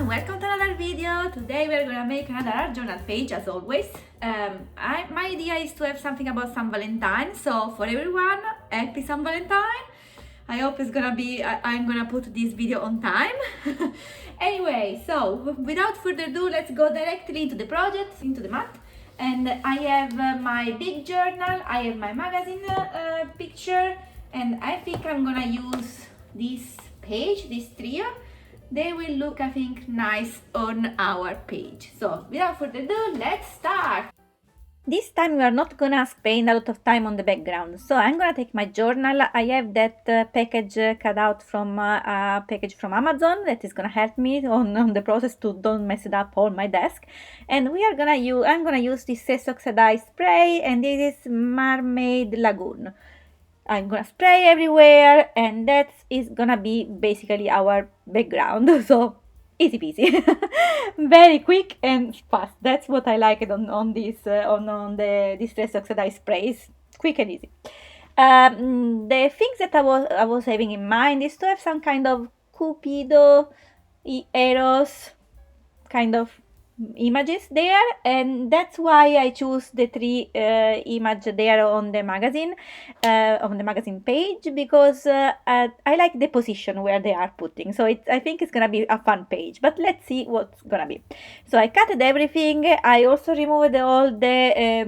welcome to another video. Today we're gonna make another journal page as always. My idea is to have something about San Valentine, so for everyone, happy San Valentine. I hope it's gonna be, I'm gonna put this video on time. Anyway, so without further ado, let's go directly into the project, into the mat. And I have my big journal, I have my magazine picture, and I think I'm gonna use this page, this trio. They will look, I think, nice on our page. So without further ado, let's start. This time we are not gonna spend a lot of time on the background, so I'm gonna take my journal. I have that package cut out from a package from Amazon that is gonna help me on the process to don't mess it up on my desk. And we are gonna use, I'm gonna use this cess oxidized spray, and this is Mermaid Lagoon. I'm gonna spray everywhere, and that is gonna be basically our background. So easy peasy, very quick and fast. That's what I like on this on the distress oxidized sprays, quick and easy. The things that I was having in mind is to have some kind of Cupido, Eros kind of images there, and that's why I choose the three image there on the magazine page, because I like the position where they are putting, so I think it's gonna be a fun page. But let's see what's gonna be. So I cut everything. I also removed all the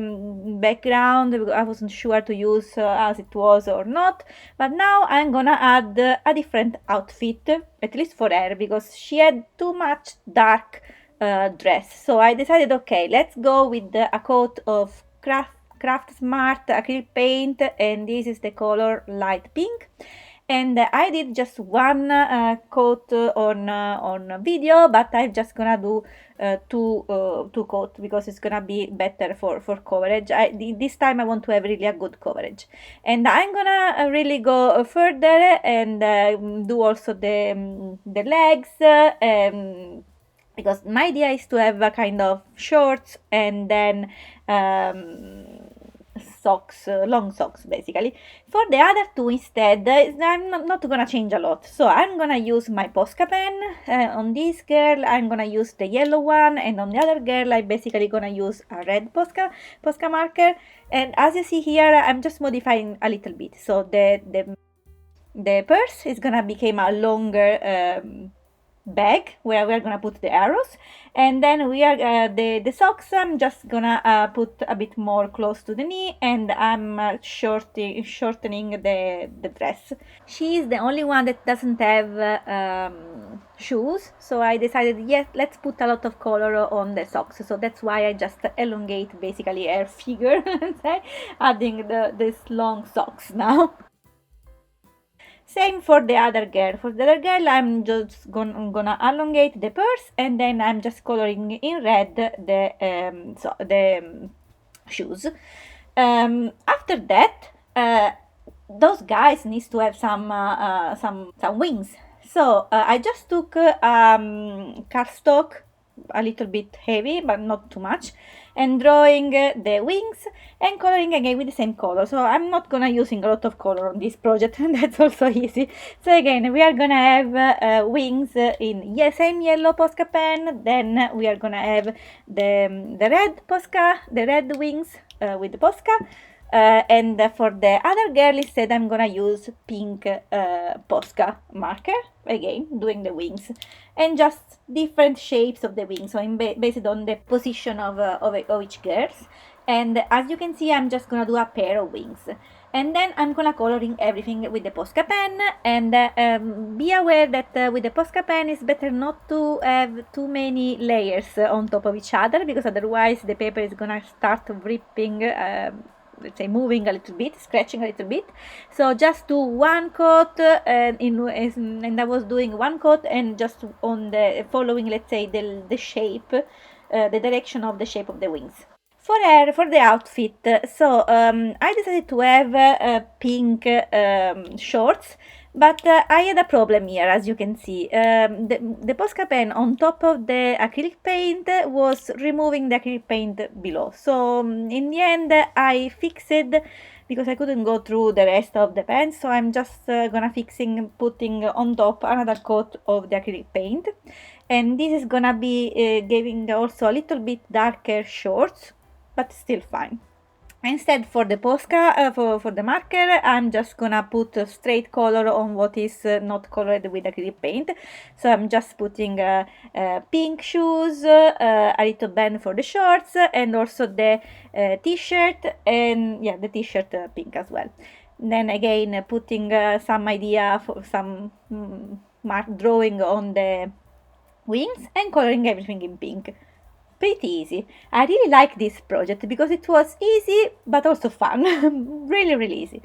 background. I wasn't sure to use as it was or not, but now I'm gonna add a different outfit, at least for her, because she had too much dark dress. So I decided, okay, let's go with a coat of Craft Smart acrylic paint, and this is the color light pink. And I did just one coat on video, but I'm just gonna do two coats because it's gonna be better for coverage. This time I want to have really a good coverage, and I'm gonna really go further and do also the legs. Because my idea is to have a kind of shorts and then socks, long socks basically. For the other two instead, I'm not gonna change a lot. So I'm gonna use my Posca pen. On this girl I'm gonna use the yellow one, and on the other girl I'm basically gonna use a red Posca marker. And as you see here, I'm just modifying a little bit. So the purse is gonna become a longer bag where we're gonna put the arrows, and then we are the socks I'm just gonna put a bit more close to the knee, and I'm shortening the dress. She is the only one that doesn't have shoes, so I decided, yes, let's put a lot of color on the socks. So that's why I just elongate basically her figure adding this long socks now. Same for the other girl. For the other girl, I'm just gonna elongate the purse, and then I'm just coloring in red the shoes. After that, those guys needs to have some wings. So I just took cardstock, a little bit heavy but not too much, and drawing the wings and coloring again with the same color. So I'm not gonna using a lot of color on this project, and that's also easy. So again, we are gonna have wings in same yellow Posca pen. Then we are gonna have the red wings with the Posca. And for the other girl instead, I'm gonna use pink Posca marker, again doing the wings, and just different shapes of the wings, so based on the position of each girls. And as you can see, I'm just gonna do a pair of wings, and then I'm gonna coloring everything with the Posca pen. And be aware that with the Posca pen it's better not to have too many layers on top of each other, because otherwise the paper is gonna start ripping, let's say moving a little bit, scratching a little bit. So just do one coat, and I was doing one coat and just on the following, let's say, the shape, the direction of the shape of the wings. For her, for the outfit, so I decided to have pink shorts, but I had a problem here, as you can see. The Posca pen on top of the acrylic paint was removing the acrylic paint below. So in the end I fixed, because I couldn't go through the rest of the pen, so I'm just gonna putting on top another coat of the acrylic paint. and this is gonna be giving also a little bit darker shorts, but still fine. Instead, for the Posca, for the marker, I'm just gonna put a straight color on what is not colored with acrylic paint. So I'm just putting pink shoes, a little band for the shorts, and also the t-shirt, and yeah, the t-shirt pink as well. Then again, putting some idea for some drawing on the wings and coloring everything in pink. Pretty easy. I really like this project because it was easy but also fun. Really, really easy.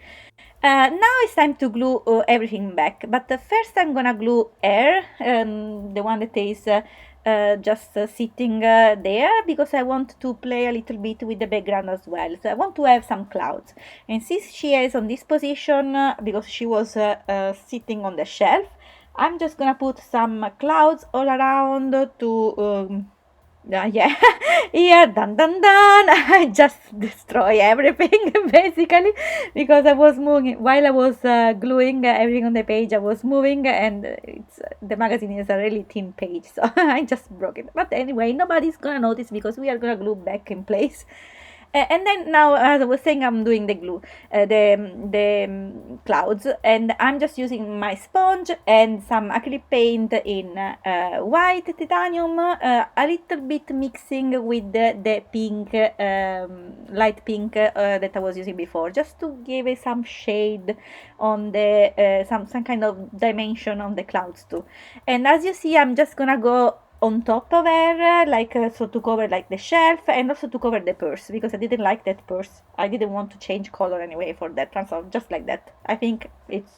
Now it's time to glue everything back, but first I'm gonna glue air, the one that is just sitting there, because I want to play a little bit with the background as well. So I want to have some clouds, and since she is on this position, because she was sitting on the shelf, I'm just gonna put some clouds all around to yeah, here, dun dun dun. I just destroy everything basically, because I was moving while I was gluing everything on the page. I was moving, and it's the magazine is a really thin page, so I just broke it. But anyway, nobody's gonna notice because we are gonna glue back in place. And then now, as I was saying, I'm doing the glue, the clouds, and I'm just using my sponge and some acrylic paint in white titanium, a little bit mixing with the pink, light pink that I was using before, just to give it some shade on the some kind of dimension on the clouds too. And as you see, I'm just gonna go on top of her, like so, to cover like the shelf, and also to cover the purse, because I didn't like that purse. I didn't want to change color anyway for that one, so just like that. I think it's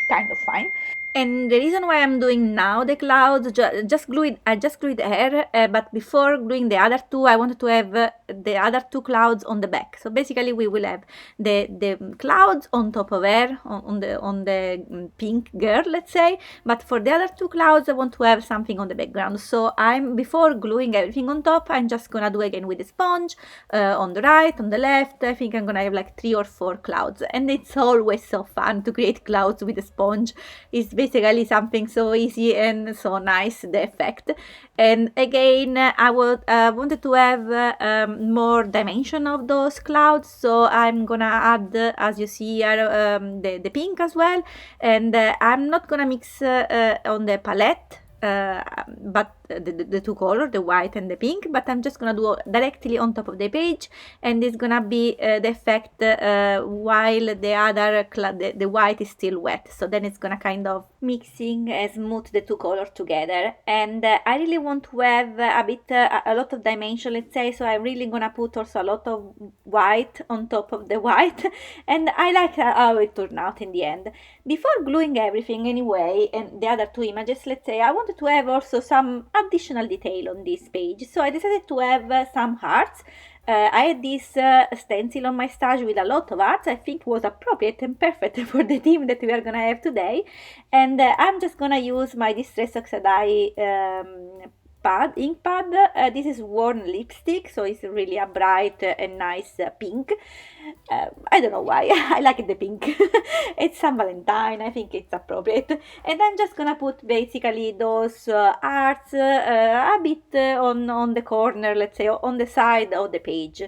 kind of fine. And the reason why I'm doing now the clouds, just glued, I just glued the hair, but before gluing the other two, I wanted to have the other two clouds on the back. So basically, we will have the clouds on top of her, on the pink girl, let's say. But for the other two clouds, I want to have something on the background. So before gluing everything on top, I'm just gonna do again with the sponge on the right, on the left. I think I'm gonna have like 3 or 4 clouds, and it's always so fun to create clouds with a sponge. It's basically something so easy and so nice, the effect. And again, I wanted to have more dimension of those clouds, so I'm gonna add, as you see here, the pink as well. And I'm not gonna mix on the palette, but the two colors, the white and the pink, but I'm just gonna do directly on top of the page, and it's gonna be the effect while the other the white is still wet. So then it's gonna kind of mixing and smooth the two colors together. And I really want to have a lot of dimension, let's say, so I'm really gonna put also a lot of white on top of the white, and I like how it turned out in the end. Before gluing everything anyway, and the other two images, let's say, I wanted to have also some additional detail on this page, so I decided to have some hearts. I had this stencil on my stash with a lot of hearts. I think it was appropriate and perfect for the theme that we are gonna have today. And I'm just gonna use my Distress Oxide ink pad. This is worn lipstick, so it's really a bright and nice pink. I don't know why. I like the pink. It's San Valentine. I think it's appropriate. And I'm just gonna put basically those arts a bit on the corner, let's say, on the side of the page.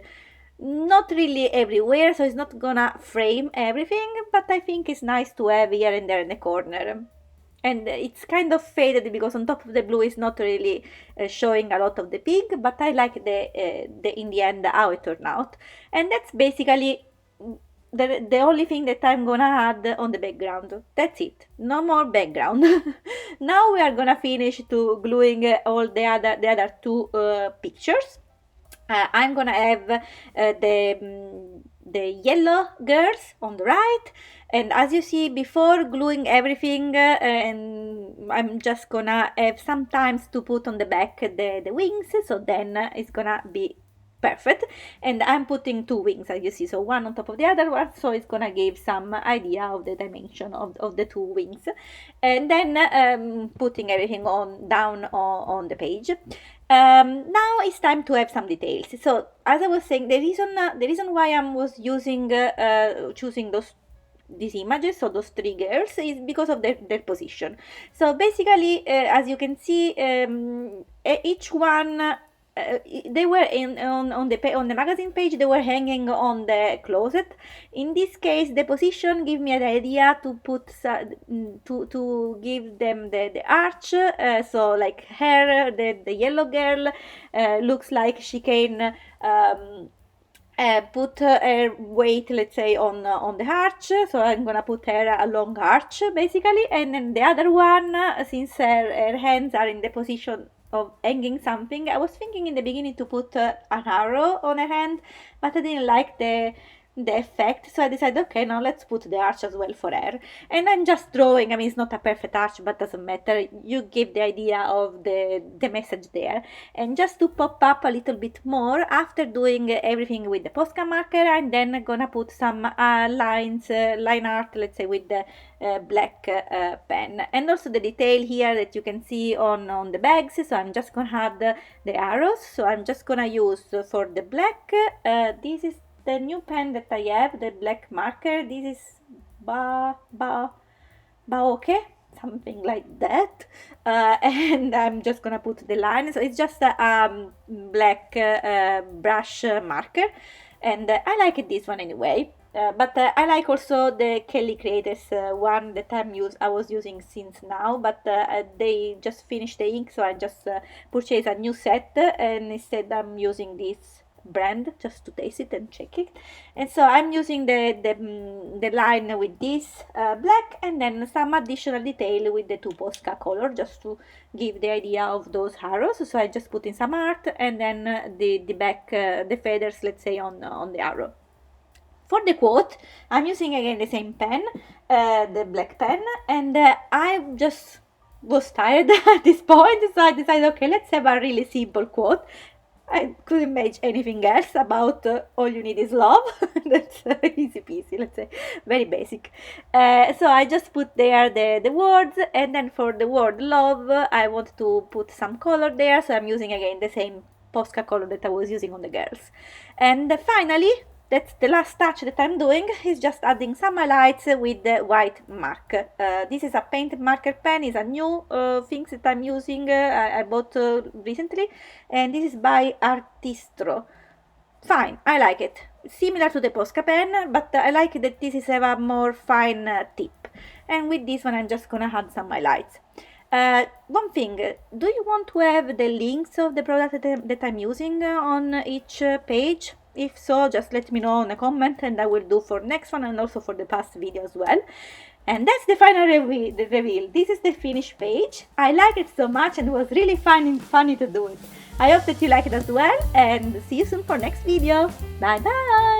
Not really everywhere, so it's not gonna frame everything, but I think it's nice to have here and there in the corner. And it's kind of faded because on top of the blue is not really showing a lot of the pink, but I like the in the end how it turned out. And that's basically the only thing that I'm gonna add on the background. That's it. No more background. Now we are gonna finish to gluing all the other two pictures. I'm gonna have the yellow girls on the right, and as you see, before gluing everything, and I'm just gonna have some times to put on the back the wings, so then it's gonna be perfect. And I'm putting 2 wings, as you see, so one on top of the other one, so it's gonna give some idea of the dimension of the 2 wings. And then putting everything down on the page. Now it's time to have some details. So as I was saying, the reason why I was using choosing those these images, so those three girls, is because of their position. So basically, as you can see, each one, they were on the magazine page, they were hanging on the closet. In this case, the position gave me the idea to put to give them the arch, so like her, the yellow girl, looks like she can put her weight, let's say, on the arch, so I'm gonna put her a long arch basically, and then the other one, since her hands are in the position of hanging something, I was thinking in the beginning to put an arrow on her hand, but I didn't like the effect, so I decided, okay, now let's put the arch as well for her. And I'm just drawing, I mean, it's not a perfect arch, but doesn't matter, you give the idea of the message there. And just to pop up a little bit more, after doing everything with the Posca marker, I'm then gonna put some lines, line art, let's say, with the black pen, and also the detail here that you can see on the bags. So I'm just gonna add the arrows, so I'm just gonna use for the black, this is the new pen that I have, the black marker. This is Baoke, something like that, and I'm just gonna put the line. So it's just a black brush marker, and I like this one anyway. But I like also the Kelly Creators one that I was using since now, but they just finished the ink, so I just purchased a new set, and instead I'm using this brand just to taste it and check it. And so I'm using the line with this black, and then some additional detail with the two Posca color, just to give the idea of those arrows. So I just put in some art, and then the back, the feathers, let's say, on the arrow. For the quote, I'm using again the same pen, the black pen, and I just was tired at this point, so I decided, okay, let's have a really simple quote. I couldn't imagine anything else about all you need is love. That's easy peasy, let's say, very basic. So I just put there the words, and then for the word love, I want to put some color there, so I'm using again the same Posca color that I was using on the girls. And finally, that's the last touch that I'm doing, is just adding some highlights with the white mark. This is a painted marker pen, is a new thing that I'm using, I bought recently, and this is by Artistro. Fine, I like it. Similar to the Posca pen, but I like that this is a more fine tip. And with this one I'm just gonna add some highlights. One thing, do you want to have the links of the product that I'm using on each page? If so, just let me know in a comment, and I will do for next one and also for the past video as well. And that's the final reveal. This is the finished page. I like it so much, and it was really fun and funny to do it. I hope that you like it as well, and see you soon for next video. Bye bye!